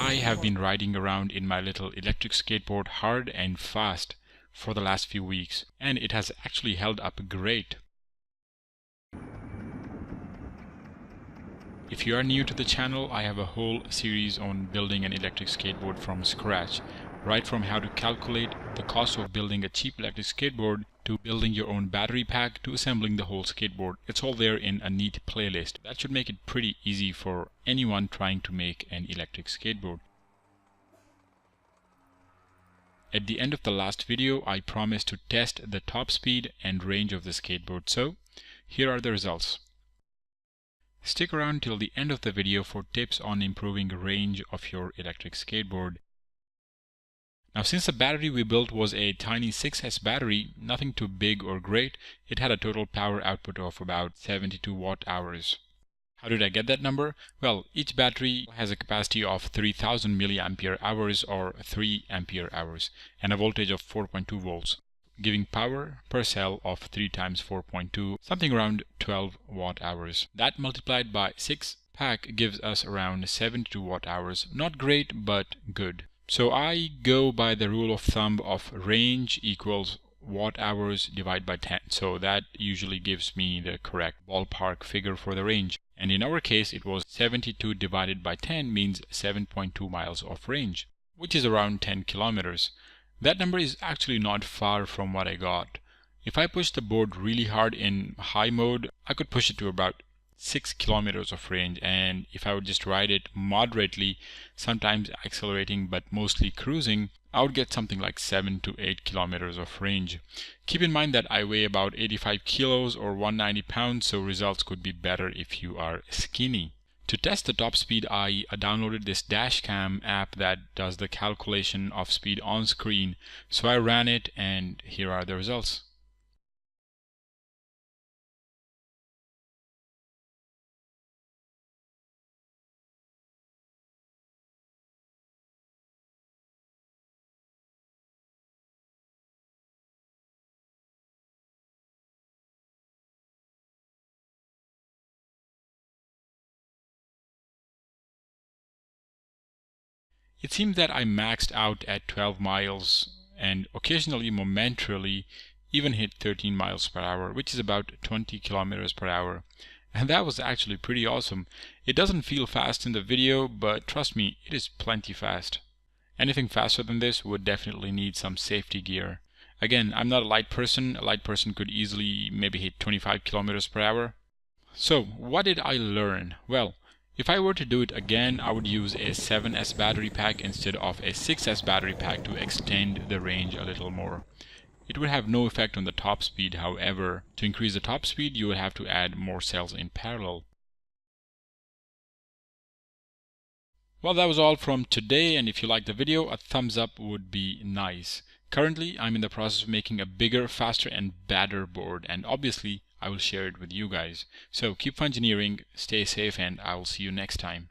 I have been riding around in my little electric skateboard hard and fast for the last few weeks, and it has actually held up great. If you are new to the channel, I have a whole series on building an electric skateboard from scratch, right from how to calculate the cost of building a cheap electric skateboard to building your own battery pack to assembling the whole skateboard. It's all there in a neat playlist. That should make it pretty easy for anyone trying to make an electric skateboard. At the end of the last video, I promised to test the top speed and range of the skateboard, so here are the results. Stick around till the end of the video for tips on improving range of your electric skateboard. Now, since the battery we built was a tiny 6S battery, nothing too big or great, it had a total power output of about 72 watt-hours. How did I get that number? Well, each battery has a capacity of 3000 milliampere hours or 3 ampere hours and a voltage of 4.2 volts, giving power per cell of 3 times 4.2, something around 12 watt-hours. That multiplied by 6 pack gives us around 72 watt-hours. Not great, but good. So I go by the rule of thumb of range equals watt-hours divided by 10. So that usually gives me the correct ballpark figure for the range. And in our case, it was 72 divided by 10 means 7.2 miles of range, which is around 10 kilometers. That number is actually not far from what I got. If I push the board really hard in high mode, I could push it to about 6 kilometers of range, and if I would just ride it moderately, sometimes accelerating but mostly cruising, I would get something like 7 to 8 kilometers of range. Keep in mind that I weigh about 85 kilos or 190 pounds, so results could be better if you are skinny. To test the top speed, I downloaded this dashcam app that does the calculation of speed on screen. So I ran it, and here are the results. It seems that I maxed out at 12 miles and occasionally momentarily even hit 13 miles per hour, which is about 20 kilometers per hour. And that was actually pretty awesome. It doesn't feel fast in the video, but trust me, it is plenty fast. Anything faster than this would definitely need some safety gear. Again, I'm not a light person. A light person could easily maybe hit 25 kilometers per hour. So, what did I learn? Well, if I were to do it again, I would use a 7S battery pack instead of a 6S battery pack to extend the range a little more. It would have no effect on the top speed, however, to increase the top speed you would have to add more cells in parallel. Well, that was all from today, and if you liked the video, a thumbs up would be nice. Currently, I'm in the process of making a bigger, faster, and badder board, and obviously I will share it with you guys. So keep fun engineering, stay safe, and I will see you next time.